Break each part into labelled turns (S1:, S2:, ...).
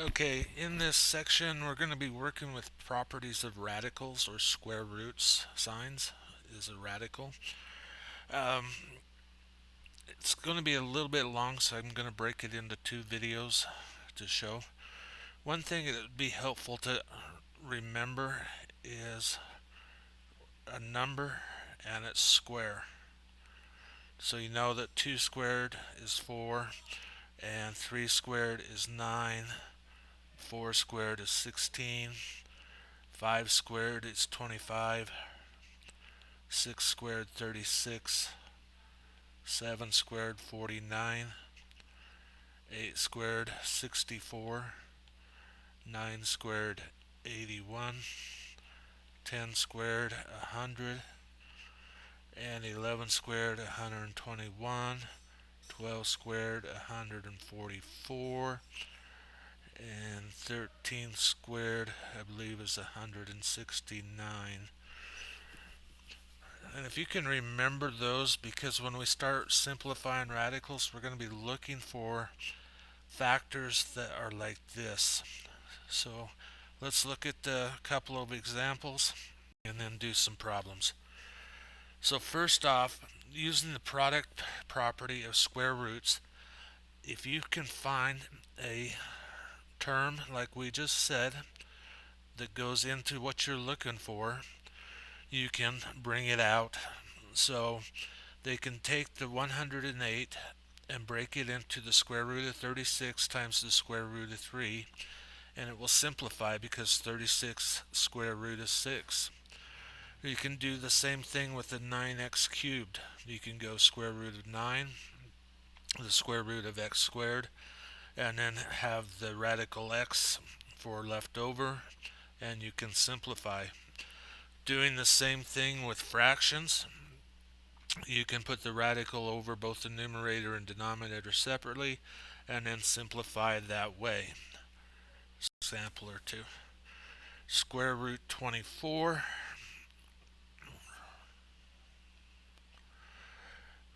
S1: Okay, in this section we're going to be working with properties of radicals or square roots. Signs is a radical. Um, it's going to be a little bit long, so I'm going to break it into two videos to show. One thing that would be helpful to remember is a number and its square. So you know that 2 squared is 4, and 3 squared is 9, 4 squared is 16, 5 squared is 25, 6 squared 36, 7 squared 49, 8 squared 64, 9 squared 81, 10 squared 100, and 11 squared 121, 12 squared 144, and 13 squared I believe is 169. And if you can remember those, because when we start simplifying radicals, we're going to be looking for factors that are like this. So let's look at a couple of examples and then do some problems. So first off, using the product property of square roots, if you can find a term like we just said that goes into what you're looking for, you can bring it out. So they can take the 108 and break it into the square root of 36 times the square root of 3, and it will simplify because 36 square root is 6. You can do the same thing with the 9x cubed. You can go square root of 9, the square root of x squared, and then have the radical x for left over, and you can simplify. Doing the same thing with fractions, you can put the radical over both the numerator and denominator separately and then simplify that way. Example or two. Square root 24.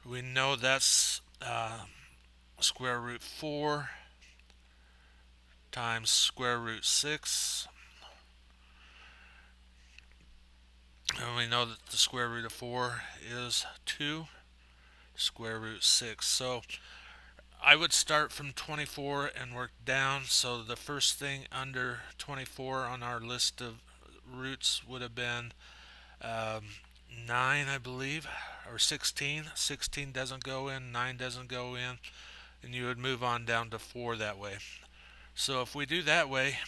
S1: We know that's square root 4 times square root 6. And we know that the square root of 4 is 2 square root 6. So I would start from 24 and work down. So the first thing under 24 on our list of roots would have been 9, I believe, or 16. 16 doesn't go in, 9 doesn't go in, and you would move on down to 4 that way. So if we do that way,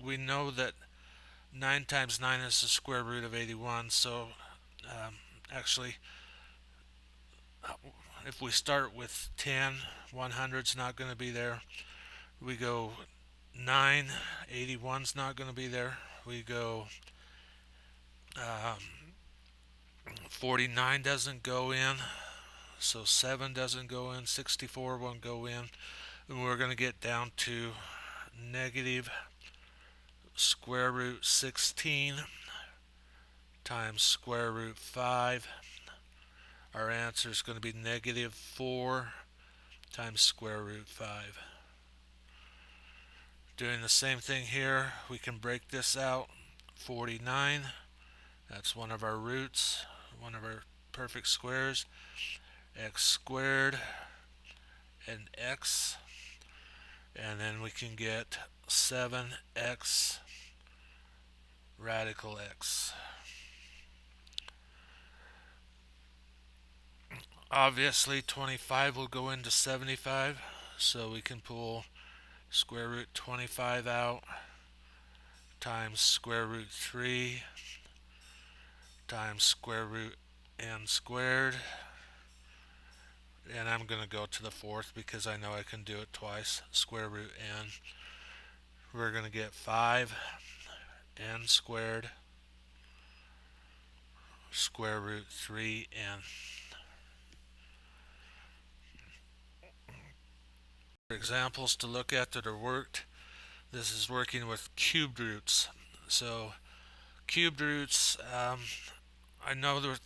S1: we know that 9 times 9 is the square root of 81. So actually, if we start with 10, 100's not going to be there. We go 9, 81's not going to be there. We go 49 doesn't go in, so 7 doesn't go in, 64 won't go in, and we're going to get down to negative square root 16 times square root 5. Our answer is going to be negative 4 times square root 5. Doing the same thing here, we can break this out. 49, that's one of our roots, one of our perfect squares. X squared and x, and then we can get 7x radical x. Obviously 25 will go into 75, so we can pull square root 25 out times square root 3 times square root n squared, and I'm going to go to the fourth because I know I can do it twice. Square root n, we're going to get 5 n squared square root 3n. Examples to look at that are worked. This is working with cubed roots. So cubed roots, I know that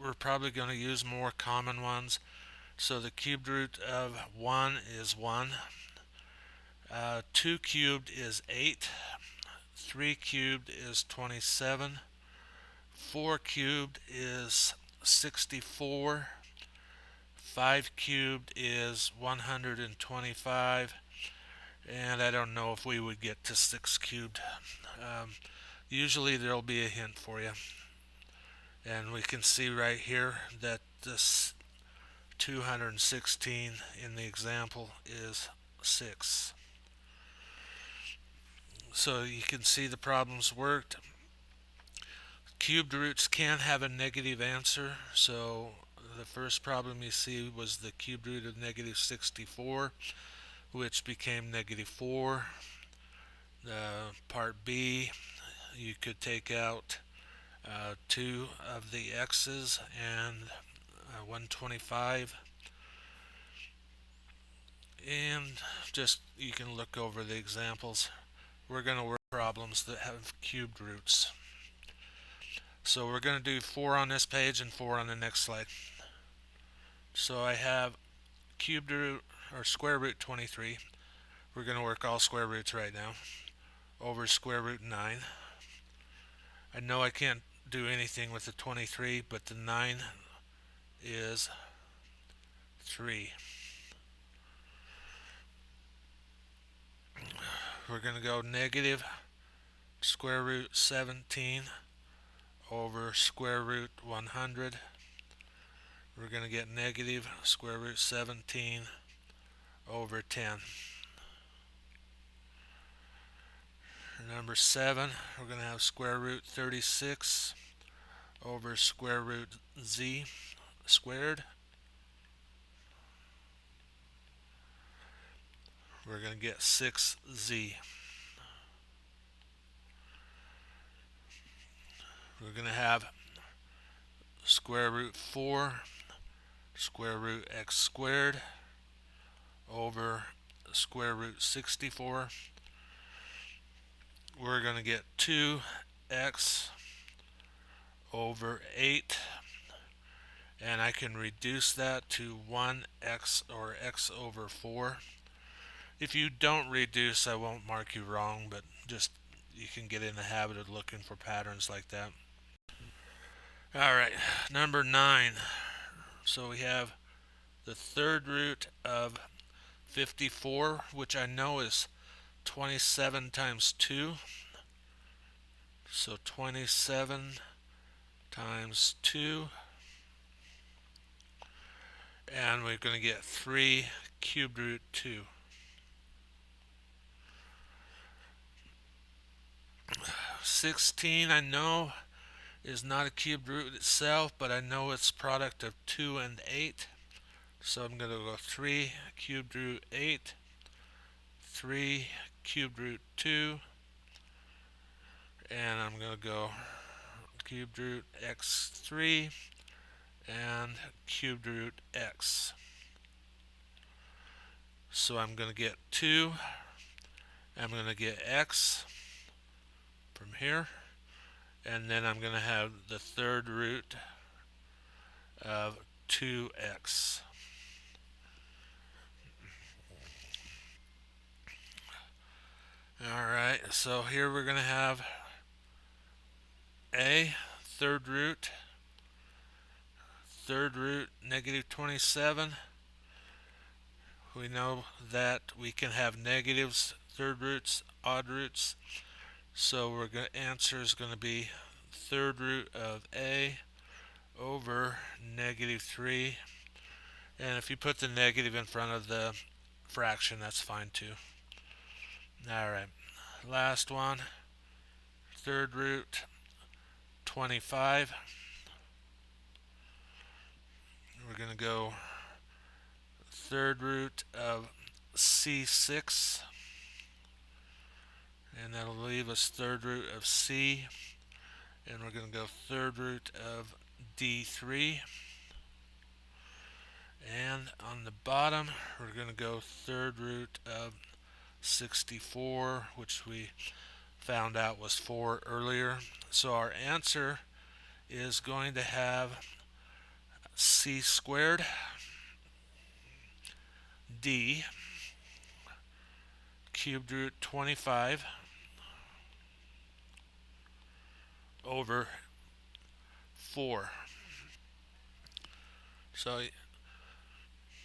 S1: we're probably going to use more common ones. So the cubed root of 1 is 1. 2 cubed is 8. 3 cubed is 27. 4 cubed is 64. 5 cubed is 125. And I don't know if we would get to 6 cubed. Usually there'll be a hint for you. And we can see right here that this 216 in the example is 6. So you can see the problems worked. Cubed roots can have a negative answer. So the first problem you see was the cubed root of negative 64, which became negative 4. Part B, you could take out 2 of the x's and 125, and just you can look over the examples. We're going to work problems that have cubed roots. So we're going to do 4 on this page and 4 on the next slide. So I have cubed root or square root 23. We're going to work all square roots right now. Over square root 9. I know I can't do anything with the 23, but the 9 is 3. We're going to go negative square root 17 over square root 100. We're going to get negative square root 17 over 10. Number 7, we're going to have square root 36 over square root z squared. We're going to get 6z. We're going to have square root 4 square root x squared over square root 64. We're going to get 2x over 8, and I can reduce that to 1x or x over 4. If you don't reduce, I won't mark you wrong, but just you can get in the habit of looking for patterns like that. Alright, number 9. So we have the third root of 54, which I know is 27 times 2. So 27 times 2. And we're going to get 3 cubed root 2. 16 I know is not a cubed root itself, but I know it's product of 2 and 8. So I'm going to go 3 cubed root 8, 3 cubed root 2, and I'm going to go cubed root x3 and cubed root x. So I'm going to get 2, I'm going to get x from here, and then I'm going to have the third root of 2x. Alright, so here we're going to have a third root negative 27. We know that we can have negatives, third roots, odd roots. So we're going to answer is going to be third root of a over negative 3. And if you put the negative in front of the fraction, that's fine too. Alright, last one, third root 25. We're going to go third root of c6, and that'll leave us third root of c, and we're going to go third root of d3, and on the bottom we're going to go third root of 64, which we found out was 4 earlier. So our answer is going to have c squared d cubed root 25 over 4. So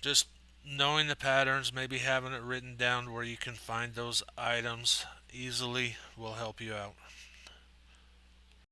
S1: just knowing the patterns, maybe having it written down where you can find those items easily will help you out.